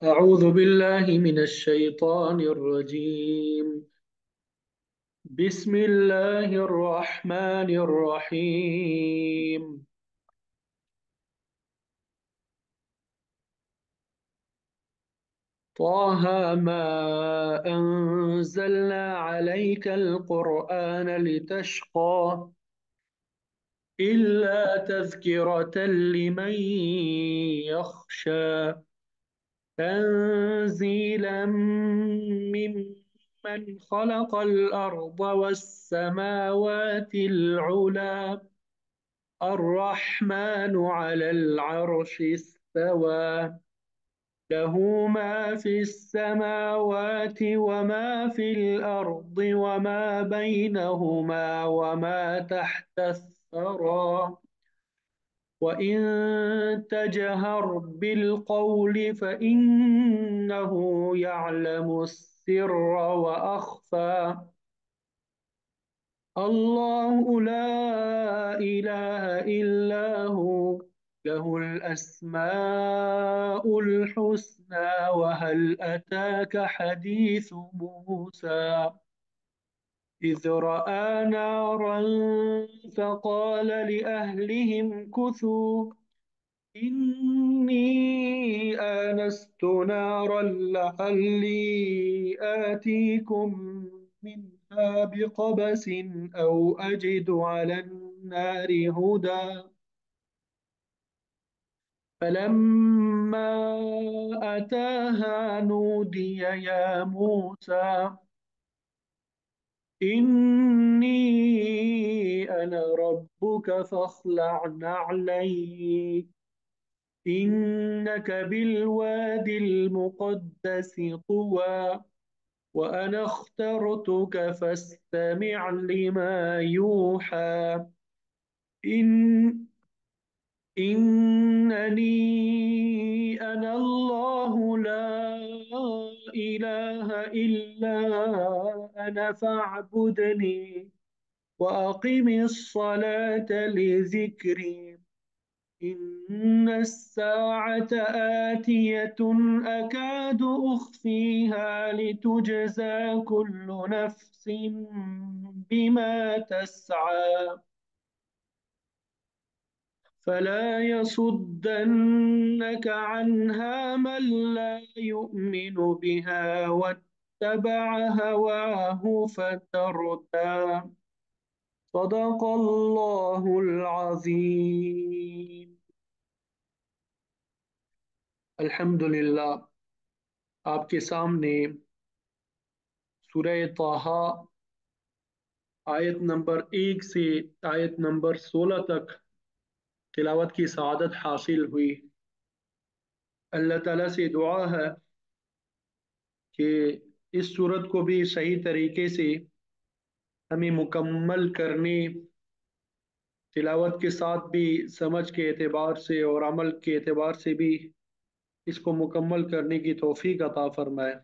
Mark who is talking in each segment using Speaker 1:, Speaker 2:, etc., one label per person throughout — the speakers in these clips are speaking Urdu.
Speaker 1: أعوذ بالله من الشيطان الرجيم. بسم الله الرحمن الرحيم. طه ما أنزلنا عليك القرآن لتشقى إلا تذكرة لمن يخشى تنزيلا ممن خلق الأرض والسماوات العلى الرحمن على العرش استوى له ما في السماوات وما في الأرض وما بينهما وما تحت الثرى وإن تجهر بالقول فإنه يعلم السر وأخفى الله لا إله إلا هو له الأسماء الحسنى وهل أتاك حديث موسى إذ رأى نارا فقال لأهلهم كثوا إني آنست نارا لعلي آتيكم منها بقبس أو أجد على النار هدى فلما أتاها نودي يا موسى إني أنا ربك فاخلع نعليك إنك بالواد المقدس طوى وأنا اخترتك فاستمع لما يوحى إن إنني أنا الله لا إله إلا أنا فاعبدني وأقم الصلاة لذكري إن الساعة آتية أكاد أخفيها لتجزى كل نفس بما تسعى فلا يصدنك عنها من لا يؤمن بها واتبع هواه فتردى صدق الله العظيم. الحمد للہ آپ کے سامنے سورہ طٰہٰ آیت نمبر 1 سے آیت نمبر 16 تک تلاوت کی سعادت حاصل ہوئی۔ اللہ تعالیٰ سے دعا ہے کہ اس صورت کو بھی صحیح طریقے سے ہمیں مکمل کرنے، تلاوت کے ساتھ بھی سمجھ کے اعتبار سے اور عمل کے اعتبار سے بھی اس کو مکمل کرنے کی توفیق عطا فرمائے،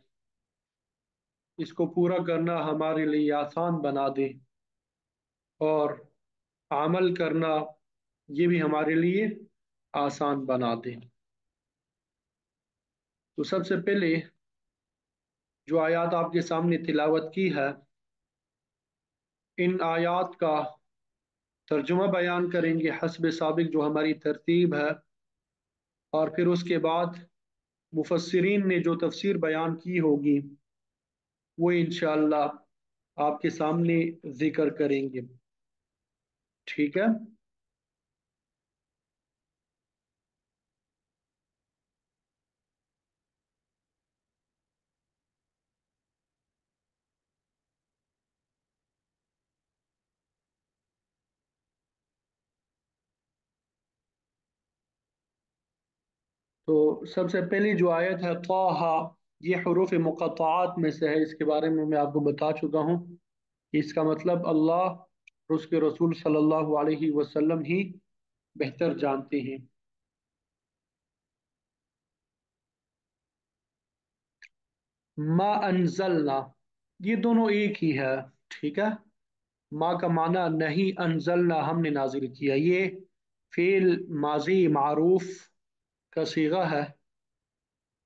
Speaker 1: اس کو پورا کرنا ہمارے لیے آسان بنا دے اور عمل کرنا یہ بھی ہمارے لیے آسان بنا دے۔ تو سب سے پہلے جو آیات آپ کے سامنے تلاوت کی ہے، ان آیات کا ترجمہ بیان کریں گے حسب سابق جو ہماری ترتیب ہے، اور پھر اس کے بعد مفسرین نے جو تفسیر بیان کی ہوگی وہ انشاءاللہ آپ کے سامنے ذکر کریں گے، ٹھیک ہے؟ تو سب سے پہلی جو آیت ہے طٰہٰ، یہ حروف مقطعات میں سے ہے، اس کے بارے میں آپ کو بتا چکا ہوں کہ اس کا مطلب اللہ اور اس کے رسول صلی اللہ علیہ وسلم ہی بہتر جانتے ہیں۔ ما انزلنا، یہ دونوں ایک ہی ہے، ٹھیک ہے؟ ما کا معنی نہیں، انزلنا ہم نے نازل کیا، یہ فعل ماضی معروف کا صیغہ ہے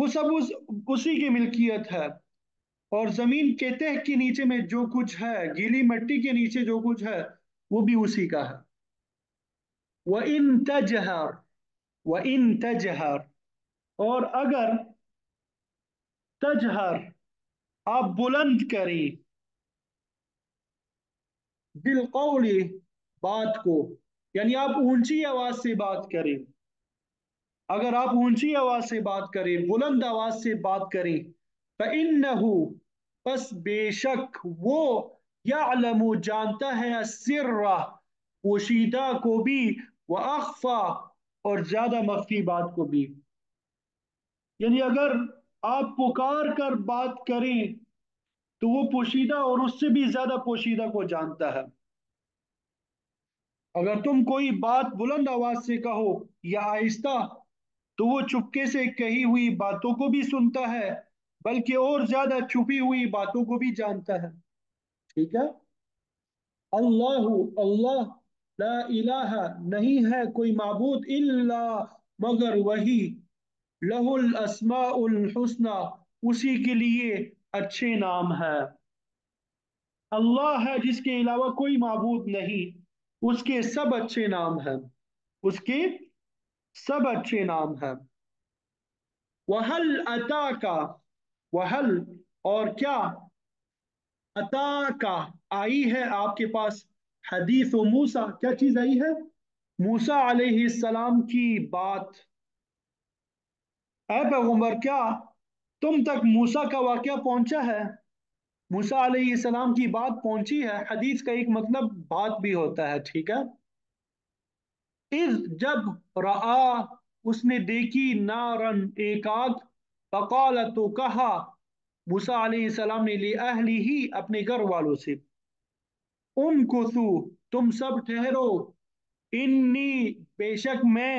Speaker 1: وہ سب اسی کی ملکیت ہے، اور زمین کے تہ کے نیچے میں جو کچھ ہے، گیلی مٹی کے نیچے جو کچھ ہے، وہ بھی اسی کا ہے۔ وَإِن تَجْهَرْ وَإِن تَجْهَرْ، اور اگر تجہر آپ بلند کریں، بالقول بات کو، یعنی آپ اونچی آواز سے بات کریں، اگر آپ اونچی آواز سے بات کریں، بلند آواز سے بات کریں، فَإِنَّهُ، پس بے شک وہ، یعلم جانتا ہے، السر پوشیدہ کو بھی، وَأَخْفَى اور زیادہ مخفی بات کو بھی۔ یعنی اگر آپ پکار کر بات کریں تو وہ پوشیدہ اور اس سے بھی زیادہ پوشیدہ کو جانتا ہے۔ اگر تم کوئی بات بلند آواز سے کہو یا آہستہ، تو وہ چپکے سے کہی ہوئی باتوں کو بھی سنتا ہے، بلکہ اور زیادہ چھپی ہوئی باتوں کو بھی جانتا ہے۔ ٹھیک ہے۔ اللہ، اللہ، لا الہ نہیں ہے کوئی معبود الا مگر وہی، لہ الاسماء الحسنی اسی کے لیے اچھے نام ہے۔ اللہ ہے جس کے علاوہ کوئی معبود نہیں، اس کے سب اچھے نام ہیں، اس کے سب اچھے نام ہیں۔ وَهَلْ أَتَاكَ، وَهَلْ اور کیا، کا آئی ہے آپ کے پاس، حدیث و موسیٰ کیا چیز آئی ہے، موسیٰ علیہ السلام کی بات۔ اے پیغمبر کیا تم تک موسیٰ کا واقعہ پہنچا ہے، موسیٰ علیہ السلام کی بات پہنچی ہے۔ حدیث کا ایک مطلب بات بھی ہوتا ہے، ٹھیک ہے۔ اذ جب، رآ اس نے دیکھی، نارن ایک آگ، فقال تو کہا، موسیٰ علیہ السلام نے، لأہلہ ہی اپنے گھر والوں سے، امکثو تم سب ٹھہرو، انی بے شک میں،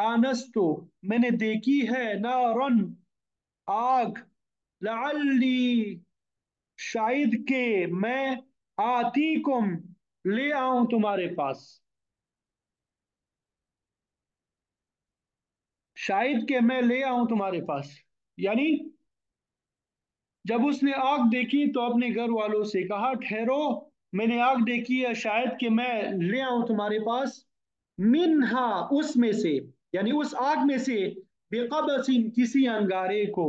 Speaker 1: آنستو میں نے دیکھی ہے، نارن آگ، لعلی شاید کہ میں، آتیکم لے آؤں تمہارے پاس، شاید کہ میں لے آؤں تمہارے پاس، یعنی جب اس نے آگ دیکھی تو اپنے گھر والوں سے کہا ٹھہرو، میں نے آگ دیکھی ہے، شاید کہ میں لے آؤں تمہارے پاس، منہا اس میں سے، یعنی اس آگ میں سے، بقبس کسی انگارے کو،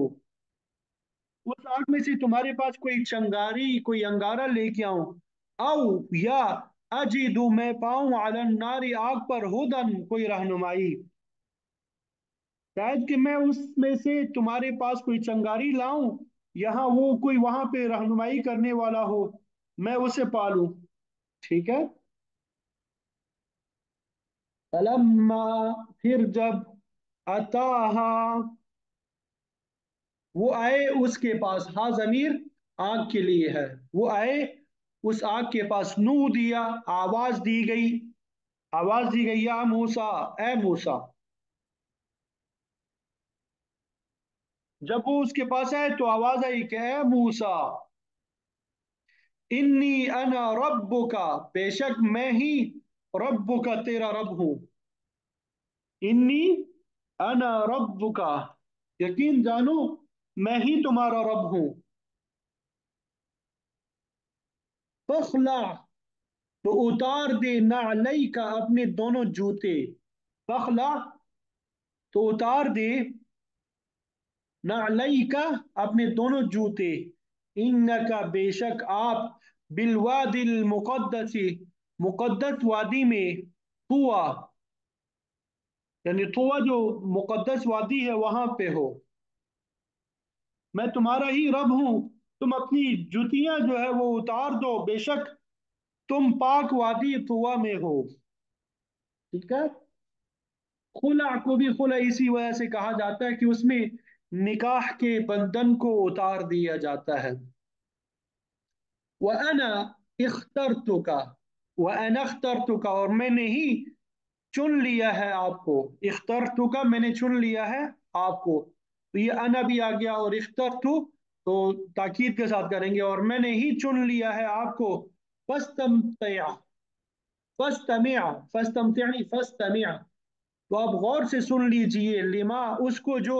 Speaker 1: اس آگ میں سے تمہارے پاس کوئی چنگاری، کوئی انگارہ لے کے آؤں، او یا اجدو میں پاؤں، علی النار آگ پر، ہدن کوئی رہنمائی، شاید کہ میں اس میں سے تمہارے پاس کوئی چنگاری لاؤں، یہاں وہ کوئی وہاں پہ رہنمائی کرنے والا ہو، میں اسے پالوں۔ ٹھیک ہے۔ فلما پھر جب، اتاہا وہ آئے اس کے پاس، ہا ضمیر آگ کے لیے ہے، وہ آئے اس آگ کے پاس، نو دیا آواز دی گئی، آواز دی گئی، یا موسیٰ اے موسیٰ، جب وہ اس کے پاس آئے تو آواز آئی کہ اے موسیٰ، انی انا ربک بے شک میں ہی، ربک تیرا رب ہوں، انی انا ربک یقین جانو میں ہی تمہارا رب ہوں، فخلع تو اتار دے، نعلیک اپنے دونوں جوتے، فخلع تو اتار دے، نعلیک اپنے دونوں جوتے، انکا بے شک آپ، بالوادی المقدس مقدس وادی میں، طوا یعنی طوا جو مقدس وادی ہے وہاں پہ ہو، میں تمہارا ہی رب ہوں، تم اپنی جوتیاں جو ہے وہ اتار دو، بے شک تم پاک وادی طوا میں ہو۔ ٹھیک ہے۔ خلع کو بھی خلع اسی وجہ سے کہا جاتا ہے کہ اس میں نکاح کے بندھن کو اتار دیا جاتا ہے۔ وَأَنَا اخْتَرْتُكَ وَأَنَا اخْتَرْتُكَ اور میں نے ہی چن لیا ہے آپ کو، اخترتک میں نے چن لیا ہے آپ کو، تو یہ انا بھی آ گیا اور اخترت تو تاکید کے ساتھ کریں گے، اور میں نے ہی چن لیا ہے آپ کو، فاستمتع فاستمع فاستمتع فاستمع تو آپ غور سے سن لیجئے، لما اس کو جو،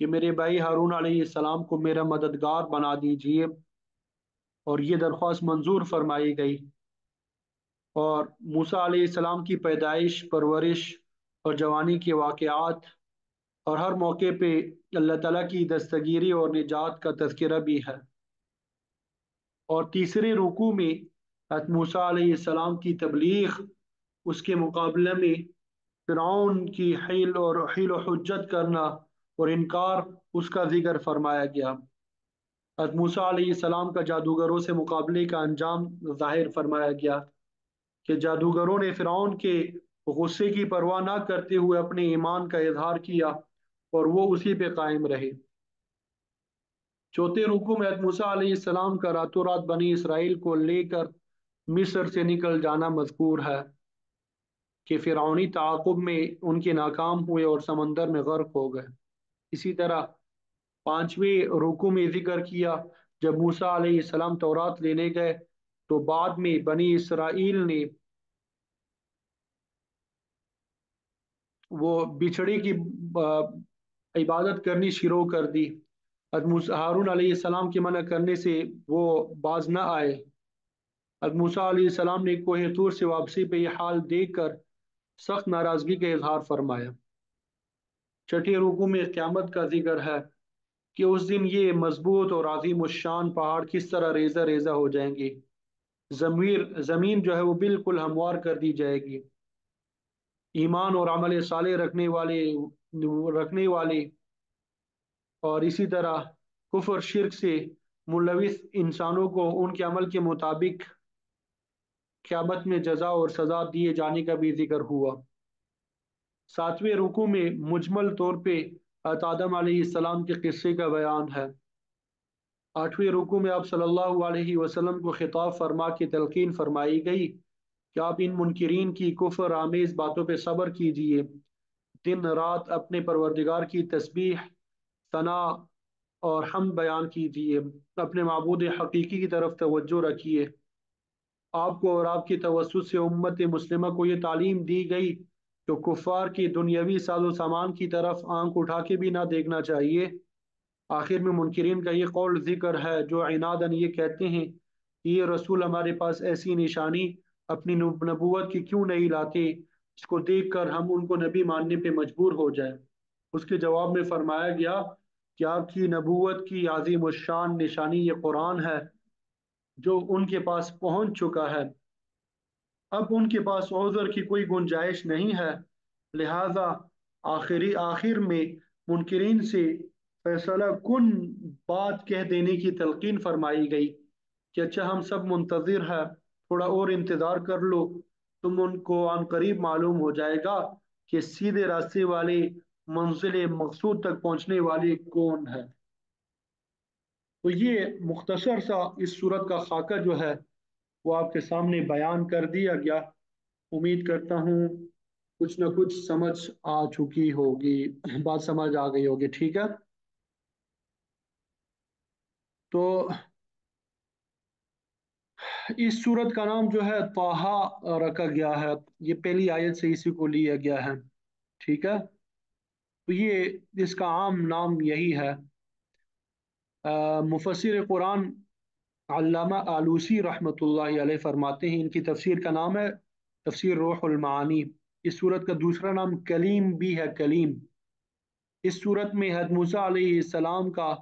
Speaker 1: کہ میرے بھائی ہارون علیہ السلام کو میرا مددگار بنا دیجیے، اور یہ درخواست منظور فرمائی گئی۔ اور موسیٰ علیہ السلام کی پیدائش، پرورش اور جوانی کے واقعات، اور ہر موقع پہ اللہ تعالیٰ کی دستگیری اور نجات کا تذکرہ بھی ہے۔ اور تیسرے رکوع میں حضرت موسیٰ علیہ السلام کی تبلیغ، اس کے مقابلے میں فرعون کی حیل و حجت کرنا اور انکار، اس کا ذکر فرمایا گیا۔ حضرت موسیٰ علیہ السلام کا جادوگروں سے مقابلے کا انجام ظاہر فرمایا گیا کہ جادوگروں نے فرعون کے غصے کی پرواہ نہ کرتے ہوئے اپنے ایمان کا اظہار کیا اور وہ اسی پہ قائم رہے۔ چوتھے رکوع میں حضرت موسیٰ علیہ السلام کا راتوں رات بنی اسرائیل کو لے کر مصر سے نکل جانا مذکور ہے کہ فرعونی تعاقب میں ان کے ناکام ہوئے اور سمندر میں غرق ہو گئے۔ اسی طرح پانچویں رکوع میں ذکر کیا جب موسیٰ علیہ السلام تورات لینے گئے تو بعد میں بنی اسرائیل نے وہ بچھڑے کی عبادت کرنی شروع کر دی۔ حضرت ہارون علیہ السلام کے منع کرنے سے وہ باز نہ آئے۔ حضرت موسیٰ علیہ السلام نے کوہ طور سے واپسی پہ یہ حال دیکھ کر سخت ناراضگی کا اظہار فرمایا۔ چھٹے رکوع میں قیامت کا ذکر ہے کہ اس دن یہ مضبوط اور عظیم الشان پہاڑ کس طرح ریزہ ریزہ ہو جائیں گے، زمین جو ہے وہ بالکل ہموار کر دی جائے گی۔ ایمان اور عمل صالح رکھنے والے اور اسی طرح کفر شرک سے ملوث انسانوں کو ان کے عمل کے مطابق قیامت میں جزا اور سزا دیے جانے کا بھی ذکر ہوا۔ ساتویں رکوع میں مجمل طور پہ حضرت آدم علیہ السلام کے قصے کا بیان ہے۔ آٹھویں رکوع میں آپ صلی اللہ علیہ وسلم کو خطاب فرما کے تلقین فرمائی گئی کہ آپ ان منکرین کی کفر آمیز باتوں پہ صبر کیجئے، دن رات اپنے پروردگار کی تسبیح، ثنا اور حمد بیان کیجئے، اپنے معبود حقیقی کی طرف توجہ رکھیے۔ آپ کو اور آپ کی توسط سے امت مسلمہ کو یہ تعلیم دی گئی کہ کفار کی دنیاوی ساز و سامان کی طرف آنکھ اٹھا کے بھی نہ دیکھنا چاہیے۔ آخر میں منکرین کا یہ قول ذکر ہے جو عناداً یہ کہتے ہیں کہ یہ رسول ہمارے پاس ایسی نشانی اپنی نبوت کی کیوں نہیں لاتے جس کو دیکھ کر ہم ان کو نبی ماننے پہ مجبور ہو جائیں۔ اس کے جواب میں فرمایا گیا کہ آپ کی نبوت کی عظیم الشان نشانی یہ قرآن ہے جو ان کے پاس پہنچ چکا ہے، اب ان کے پاس عذر کی کوئی گنجائش نہیں ہے، لہذا آخر میں منکرین سے فیصلہ کن بات کہہ دینے کی تلقین فرمائی گئی کہ اچھا ہم سب منتظر ہیں، تھوڑا اور انتظار کر لو، تم ان کو عن قریب معلوم ہو جائے گا کہ سیدھے راستے والے، منزل مقصود تک پہنچنے والے کون ہے۔ تو یہ مختصر سا اس صورت کا خاکہ جو ہے وہ آپ کے سامنے بیان کر دیا گیا۔ امید کرتا ہوں کچھ نہ کچھ سمجھ آ چکی ہوگی، بات سمجھ آ گئی ہوگی، ٹھیک ہے۔ تو اس صورت کا نام جو ہے طٰہٰ رکھا گیا ہے، یہ پہلی آیت سے اسی کو لیا گیا ہے، ٹھیک ہے۔ تو یہ اس کا عام نام یہی ہے۔ مفسر قرآن علامہ آلوسی رحمۃ اللہ علیہ فرماتے ہیں، ان کی تفسیر کا نام ہے تفسیر روح المعانی۔ اس صورت کا دوسرا نام کلیم بھی ہے، کلیم۔ اس صورت میں حضرت موسیٰ علیہ السلام کا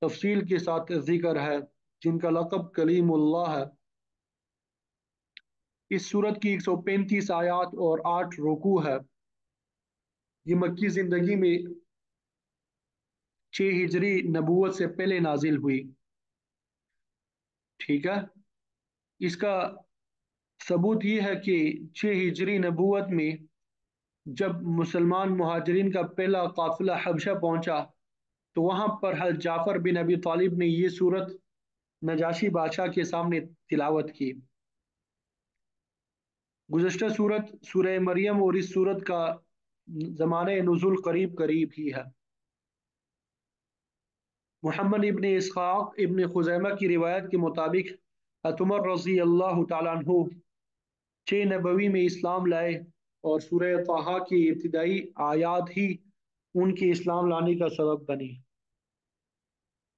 Speaker 1: تفصیل کے ساتھ ذکر ہے جن کا لقب کلیم اللہ ہے۔ اس صورت کی 135 آیات اور 8 رکوع ہے۔ یہ مکی زندگی میں 6 ہجری نبوت سے پہلے نازل ہوئی، ٹھیک ہے۔ اس کا ثبوت یہ ہے کہ 6 ہجری نبوت میں جب مسلمان مہاجرین کا پہلا قافلہ حبشہ پہنچا تو وہاں پر حضرت جعفر بن ابی طالب نے یہ صورت نجاشی بادشاہ کے سامنے تلاوت کی۔ گزشتہ صورت سورہ مریم اور اس صورت کا زمانہ نزول قریب قریب ہی ہے۔ محمد ابن اسحاق ابن خزیمہ کی روایت کے مطابق حضرت عمر رضی اللہ تعالیٰ عنہ 6 نبوی میں اسلام لائے اور سورہ طٰہٰ کی ابتدائی آیات ہی ان کے اسلام لانے کا سبب بنی۔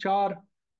Speaker 1: 4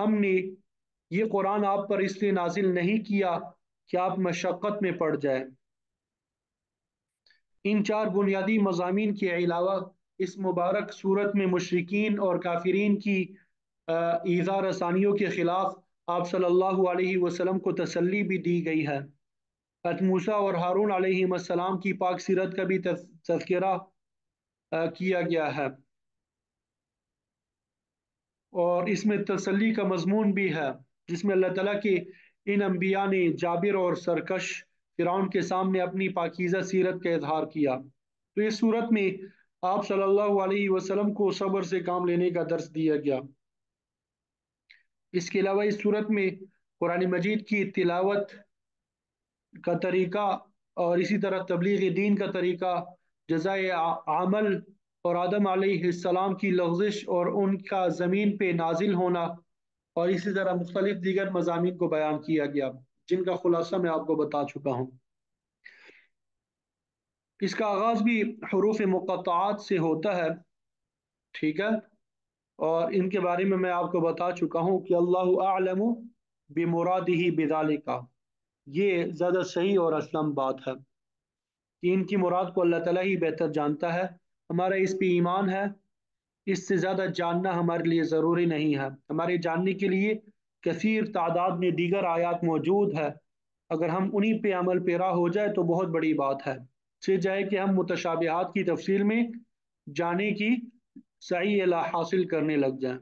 Speaker 1: ہم نے یہ قرآن آپ پر اس لیے نازل نہیں کیا کہ آپ مشقت میں پڑ جائیں۔ ان چار بنیادی مضامین کے علاوہ اس مبارک صورت میں مشرکین اور کافرین کی ایذا رسانیوں کے خلاف آپ صلی اللہ علیہ وسلم کو تسلی بھی دی گئی ہے۔ حضرت موسیٰ اور ہارون علیہ السلام کی پاک سیرت کا بھی تذکرہ کیا گیا ہے، اور اس میں تسلی کا مضمون بھی ہے، جس میں اللہ تعالیٰ کے ان انبیاء نے جابر اور سرکش فرعون کے سامنے اپنی پاکیزہ سیرت کا اظہار کیا۔ تو اس صورت میں آپ صلی اللہ علیہ وسلم کو صبر سے کام لینے کا درس دیا گیا۔ اس کے علاوہ اس صورت میں قرآن مجید کی تلاوت کا طریقہ اور اسی طرح تبلیغ دین کا طریقہ، جزائے عمل، اور آدم علیہ السلام کی لغزش اور ان کا زمین پہ نازل ہونا، اور اسی طرح مختلف دیگر مضامین کو بیان کیا گیا، جن کا خلاصہ میں آپ کو بتا چکا ہوں۔ اس کا آغاز بھی حروف مقطعات سے ہوتا ہے، ٹھیک ہے، اور ان کے بارے میں آپ کو بتا چکا ہوں کہ اللہ اعلم بمرادہ بذالک، یہ زیادہ صحیح اور اسلم بات ہے کہ ان کی مراد کو اللہ تعالیٰ ہی بہتر جانتا ہے۔ ہمارا اس پہ ایمان ہے، اس سے زیادہ جاننا ہمارے لیے ضروری نہیں ہے۔ ہمارے جاننے کے لیے کثیر تعداد میں دیگر آیات موجود ہے، اگر ہم انہی پہ عمل پیرا ہو جائے تو بہت بڑی بات ہے، سے جائے کہ ہم متشابہات کی تفصیل میں جانے کی سعی حاصل کرنے لگ جائیں۔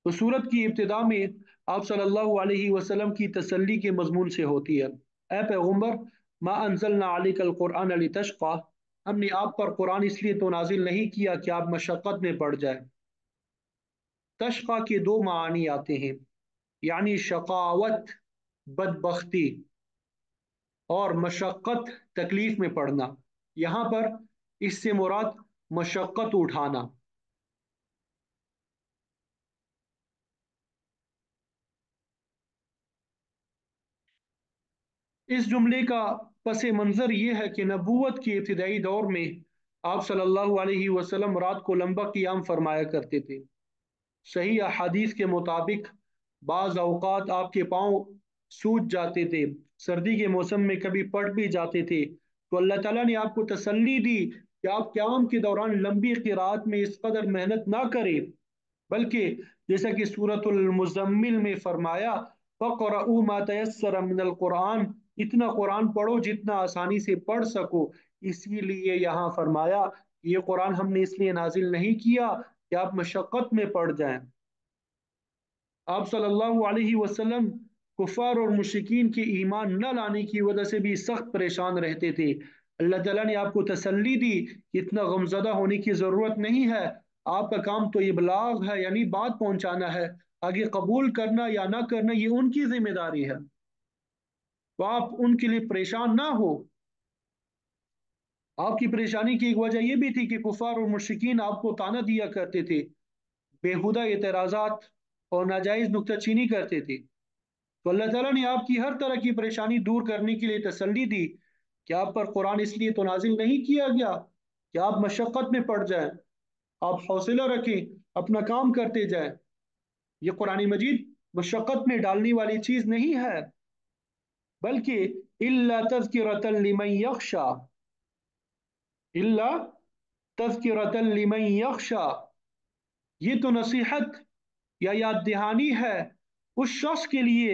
Speaker 1: تو سورت کی ابتدا میں آپ صلی اللہ علیہ وسلم کی تسلی کے مضمون سے ہوتی ہے۔ اے پیغمبر، ما انزلنا علیک القرآن لتشقى، ہم نے آپ پر قرآن اس لیے تو نازل نہیں کیا کہ آپ مشقت میں پڑ جائیں۔ تشقى کے دو معنی آتے ہیں، یعنی شقاوت، بدبختی، اور مشقت، تکلیف میں پڑنا۔ یہاں پر اس سے مراد مشقت اٹھانا۔ اس جملے کا پس منظر یہ ہے کہ نبوت کے ابتدائی دور میں آپ صلی اللہ علیہ وسلم رات کو لمبا قیام فرمایا کرتے تھے۔ صحیح احادیث کے مطابق بعض اوقات آپ کے پاؤں سوج جاتے تھے، سردی کے موسم میں کبھی پڑ بھی جاتے تھے، تو اللہ تعالیٰ نے آپ کو تسلی دی کہ آپ قیام کے دوران لمبی قرات میں اس قدر محنت نہ کریں، بلکہ جیسا کہ سورۃ المزمل میں فرمایا فَقْرَؤُوا مَا تَيَسَّرَ مِنَ الْقُرْآنِ، اتنا قرآن پڑھو جتنا آسانی سے پڑھ سکو۔ اسی لیے یہاں فرمایا یہ قرآن ہم نے اس لیے نازل نہیں کیا کہ آپ مشقت میں پڑ جائیں۔ آپ صلی اللہ علیہ وسلم کفار اور مشرکین کے ایمان نہ لانے کی وجہ سے بھی سخت پریشان رہتے تھے۔ اللہ تعالیٰ نے آپ کو تسلی دی کہ اتنا غمزدہ ہونے کی ضرورت نہیں ہے، آپ کا کام تو ابلاغ ہے، یعنی بات پہنچانا ہے، آگے قبول کرنا یا نہ کرنا یہ ان کی ذمہ داری ہے، تو آپ ان کے لیے پریشان نہ ہو۔ آپ کی پریشانی کی ایک وجہ یہ بھی تھی کہ کفار اور مشرکین آپ کو طعنہ دیا کرتے تھے، بےہودہ اعتراضات اور ناجائز نکتہ چینی کرتے تھے، تو اللہ تعالیٰ نے آپ کی ہر طرح کی پریشانی دور کرنے کے لیے تسلی دی کہ آپ پر قرآن اس لیے تو نازل نہیں کیا گیا کہ آپ مشقت میں پڑ جائیں، آپ حوصلہ رکھیں، اپنا کام کرتے جائیں۔ یہ قرآن مجید مشقت میں ڈالنے والی چیز نہیں ہے، بلکہ الا تذکرۃ لمن یخشی، الا تذکرۃ لمن یخشی، یہ تو نصیحت یا یاد دہانی ہے اس شخص کے لیے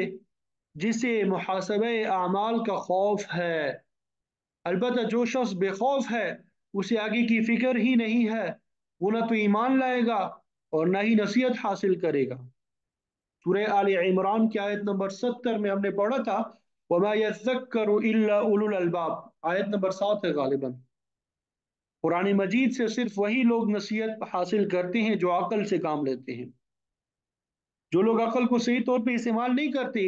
Speaker 1: جسے محاسبہ اعمال کا خوف ہے۔ البتہ جو شخص بے خوف ہے اسے آگے کی فکر ہی نہیں ہے، وہ نہ تو ایمان لائے گا اور نہ ہی نصیحت حاصل کرے گا۔ سورہ آل عمران کی آیت نمبر 70 میں ہم نے پڑھا تھا وَمَا يَذَّكَّرُ إِلَّا أُولُو الْأَلْبَابِ، آیت نمبر 7 ہے غالباً۔ قرآن مجید سے صرف وہی لوگ نصیحت حاصل کرتے ہیں جو عقل سے کام لیتے ہیں۔ جو لوگ عقل کو صحیح طور پہ استعمال نہیں کرتے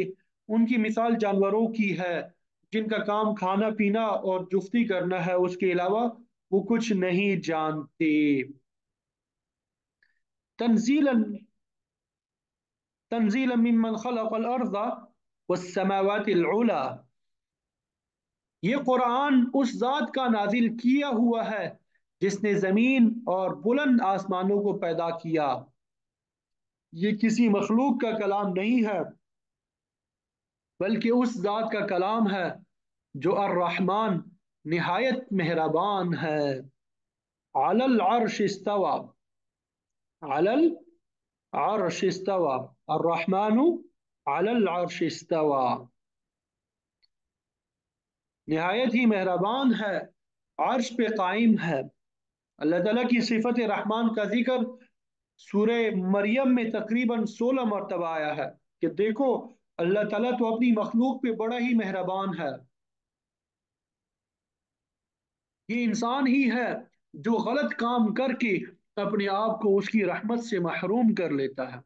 Speaker 1: ان کی مثال جانوروں کی ہے جن کا کام کھانا پینا اور جفتی کرنا ہے، اس کے علاوہ وہ کچھ نہیں جانتے۔ تنزیلا تنزیلا ممن خلق الارض والسماوات العلی، یہ قرآن اس ذات کا نازل کیا ہوا ہے جس نے زمین اور بلند آسمانوں کو پیدا کیا۔ یہ کسی مخلوق کا کلام نہیں ہے بلکہ اس ذات کا کلام ہے جو الرحمن نہایت مہربان ہے۔ علی العرش استوى، علی العرش استوى، الرحمن علی العرش استوى، نہایت ہی مہربان ہے، عرش پہ قائم ہے۔ اللہ تعالیٰ کی صفت رحمان کا ذکر سورہ مریم میں تقریباً 16 مرتبہ آیا ہے کہ دیکھو اللہ تعالیٰ تو اپنی مخلوق پہ بڑا ہی مہربان ہے۔ یہ انسان ہی ہے جو غلط کام کر کے اپنے آپ کو اس کی رحمت سے محروم کر لیتا ہے۔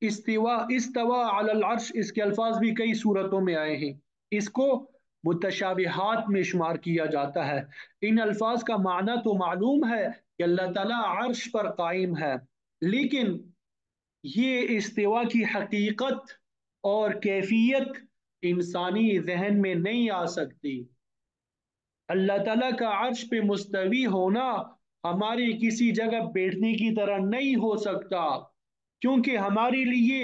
Speaker 1: استوا علی العرش، اس کے الفاظ بھی کئی صورتوں میں آئے ہیں، اس کو متشابہات میں شمار کیا جاتا ہے۔ ان الفاظ کا معنی تو معلوم ہے کہ اللہ تعالیٰ عرش پر قائم ہے، لیکن یہ استوا کی حقیقت اور کیفیت انسانی ذہن میں نہیں آ سکتی۔ اللہ تعالیٰ کا عرش پہ مستوی ہونا ہماری کسی جگہ بیٹھنے کی طرح نہیں ہو سکتا، کیونکہ ہمارے لیے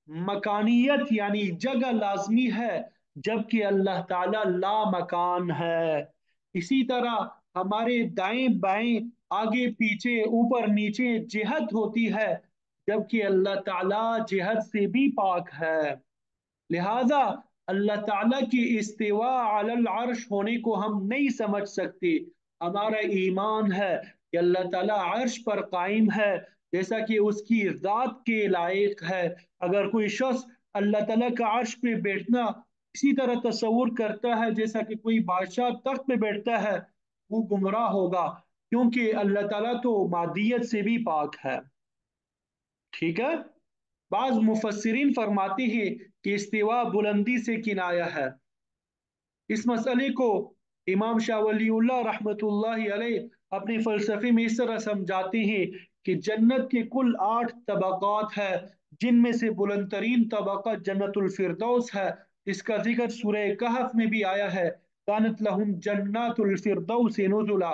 Speaker 1: مکانیت یعنی جگہ لازمی ہے، جبکہ اللہ تعالیٰ لا مکان ہے۔ اسی طرح ہمارے دائیں بائیں، آگے پیچھے، اوپر نیچے جہت ہوتی ہے، جبکہ اللہ تعالیٰ جہت سے بھی پاک ہے۔ لہذا اللہ تعالیٰ کی استوا علی العرش ہونے کو ہم نہیں سمجھ سکتے۔ ہمارا ایمان ہے کہ اللہ تعالیٰ عرش پر قائم ہے جیسا کہ اس کی ذات کے لائق ہے۔ اگر کوئی شخص اللہ تعالیٰ کا عرش پہ بیٹھنا اسی طرح تصور کرتا ہے جیسا کہ کوئی بادشاہ تخت پہ بیٹھتا ہے، وہ گمراہ ہوگا، کیونکہ اللہ تعالیٰ تو مادیت سے بھی پاک ہے۔ ٹھیک ہے؟ بعض مفسرین فرماتے ہیں کہ استوا بلندی سے کنایا ہے۔ اس مسئلے کو امام شاہ ولی اللہ رحمۃ اللہ علیہ اپنے فلسفے میں اس طرح سمجھاتے ہیں کہ جنت کے کل 8 طبقات ہے، جن میں سے بلند ترین طبقہ جنت الفردوس ہے۔ اس کا ذکر سورہ کہف میں بھی آیا ہے، کانت لہم جنات الفردوس نزلا۔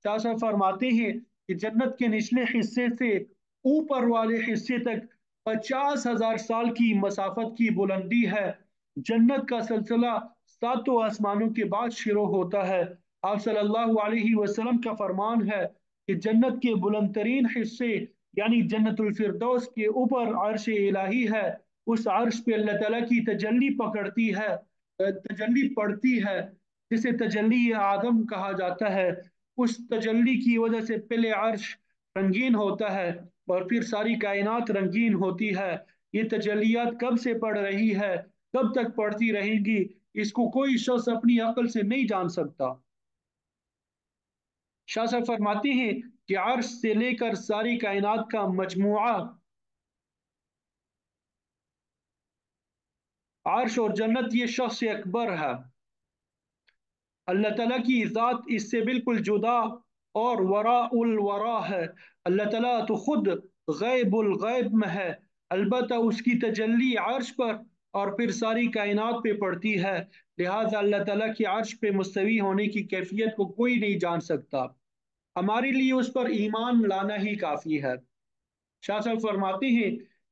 Speaker 1: شاہ صاحب فرماتے ہیں کہ جنت کے نچلے حصے سے اوپر والے حصے تک 50,000 سال کی مسافت کی بلندی ہے۔ جنت کا سلسلہ 7 آسمانوں کے بعد شروع ہوتا ہے۔ آپ صلی اللہ علیہ وسلم کا فرمان ہے کہ جنت کے بلند ترین حصے یعنی جنت الفردوس کے اوپر عرش الہی ہے۔ اس عرش پہ اللہ تعالیٰ کی تجلی پکڑتی ہے، تجلی پڑتی ہے، جسے تجلی آدم کہا جاتا ہے۔ اس تجلی کی وجہ سے پہلے عرش رنگین ہوتا ہے اور پھر ساری کائنات رنگین ہوتی ہے۔ یہ تجلیات کب سے پڑ رہی ہے، کب تک پڑتی رہے گی، اس کو کوئی شخص اپنی عقل سے نہیں جان سکتا۔ شاہ صاحب فرماتے ہیں کہ عرش سے لے کر ساری کائنات کا مجموعہ، عرش اور جنت یہ شخص اکبر ہے۔ اللہ تعالیٰ کی ذات اس سے بالکل جدا اور وراء الورا ہے۔ اللہ تعالیٰ تو خود غیب الغیب میں ہے، البتہ اس کی تجلی عرش پر اور پھر ساری کائنات پہ پڑتی ہے، لہٰذا اللہ تعالیٰ کی عرش پہ مستوی ہونے کی کیفیت کو کوئی نہیں جان سکتا۔ ہمارے لیے اس پر ایمان لانا ہی کافی ہے۔ شاہ صاحب فرماتے ہیں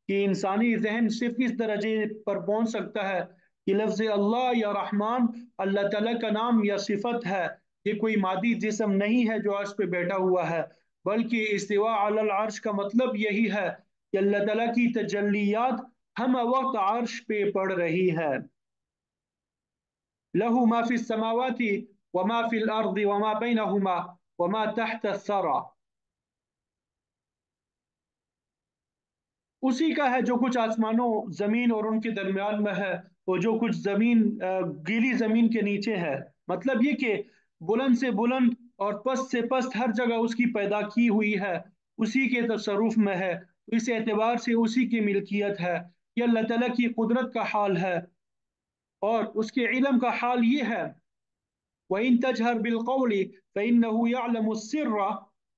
Speaker 1: کہ انسانی ذہن صرف اس درجے پر پہنچ سکتا ہے کہ لفظ اللہ یا رحمان اللہ تعالیٰ کا نام یا صفت ہے، یہ کوئی مادی جسم نہیں ہے جو عرش پہ بیٹھا ہوا ہے، بلکہ استوا علی العرش کا مطلب یہی ہے کہ اللہ تعالیٰ کی تجلیات ہم وقت عرش پہ پڑ رہی ہے۔ لہ ما فی السماوات وما فی الارض وما بینہما وما تحت الثری، اسی کا ہے جو کچھ آسمانوں زمین اور ان کے درمیان میں ہے، اور جو کچھ زمین گیلی زمین کے نیچے ہے۔ مطلب یہ کہ بلند سے بلند اور پست سے پست ہر جگہ اس کی پیدا کی ہوئی ہے، اسی کے تصرف میں ہے، اس اعتبار سے اسی کی ملکیت ہے۔ یہ اللہ تعالیٰ کی قدرت کا حال ہے، اور اس کے علم کا حال یہ ہے وَإِن تَجْهَرْ بِالْقَوْلِ فَإِنَّهُ يَعْلَمُ السِّرَّ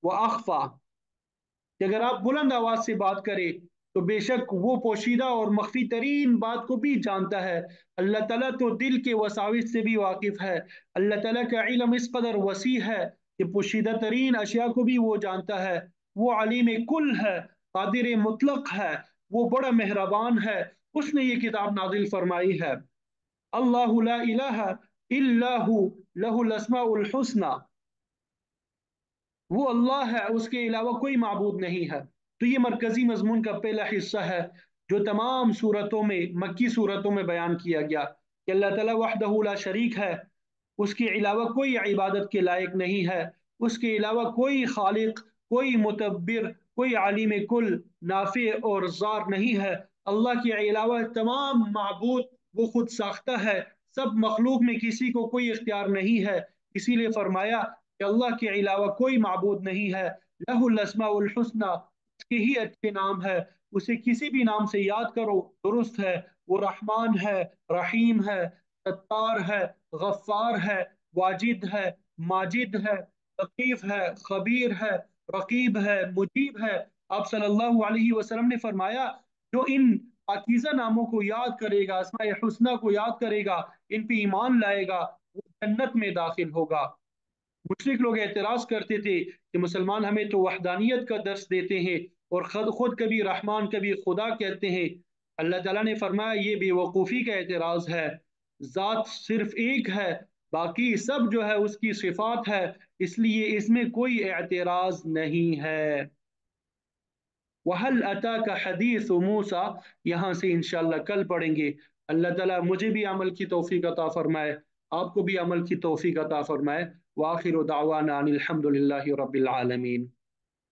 Speaker 1: وَأَخْفَى، کہ اگر آپ بلند آواز سے بات کریں تو بے شک وہ پوشیدہ اور مخفی ترین بات کو بھی جانتا ہے۔ اللہ تعالیٰ تو دل کے وساوس سے بھی واقف ہے۔ اللہ تعالیٰ کا علم اس قدر وسیع ہے کہ پوشیدہ ترین اشیاء کو بھی وہ جانتا ہے، وہ علیم کل ہے، قادر مطلق ہے، وہ بڑا مہربان ہے، اس نے یہ کتاب نازل فرمائی ہے۔ اللہ لا الہ الا ہو لہ الاسماء الحسنى، وہ اللہ ہے، اس کے علاوہ کوئی معبود نہیں ہے۔ تو یہ مرکزی مضمون کا پہلا حصہ ہے جو تمام صورتوں میں، مکی صورتوں میں بیان کیا گیا کہ اللہ تعالیٰ وحدہ لا شریک ہے، اس کے علاوہ کوئی عبادت کے لائق نہیں ہے، اس کے علاوہ کوئی خالق، کوئی متبر، کوئی عالم کل، نافع اور ضار نہیں ہے۔ اللہ کے علاوہ تمام معبود وہ خود ساختہ ہے، سب مخلوق میں کسی کو کوئی اختیار نہیں ہے۔ اسی لیے فرمایا کہ اللہ کے علاوہ کوئی معبود نہیں ہے، لہ الاسماء الحسنى، اس کے ہی اچھے نام ہے، اسے کسی بھی نام سے یاد کرو درست ہے۔ وہ رحمان ہے، رحیم ہے، ستار ہے، غفار ہے، واجد ہے، ماجد ہے، لطیف ہے، خبیر ہے، رقیب ہے، مجیب ہے۔ آپ صلی اللہ علیہ وسلم نے فرمایا جو ان پاکیزہ ناموں کو یاد کرے گا، اسماء حسنہ کو یاد کرے گا، ان پہ ایمان لائے گا، وہ جنت میں داخل ہوگا۔ مشرک لوگ اعتراض کرتے تھے کہ مسلمان ہمیں تو وحدانیت کا درس دیتے ہیں اور خود خود کبھی رحمان کبھی خدا کہتے ہیں۔ اللہ تعالیٰ نے فرمایا یہ بے وقوفی کا اعتراض ہے، ذات صرف ایک ہے، باقی سب جو ہے اس کی صفات ہے، اس لیے اس میں کوئی اعتراض نہیں ہے۔ وَهَلْ أَتَاكَ حَدِيثُ مُوسَى، یہاں سے انشاءاللہ کل پڑھیں گے۔ اللہ تعالیٰ مجھے بھی عمل کی توفیق عطا فرمائے، آپ کو بھی عمل کی توفیق عطا فرمائے۔ وآخر دعوانا ان الحمد للہ رب العالمین۔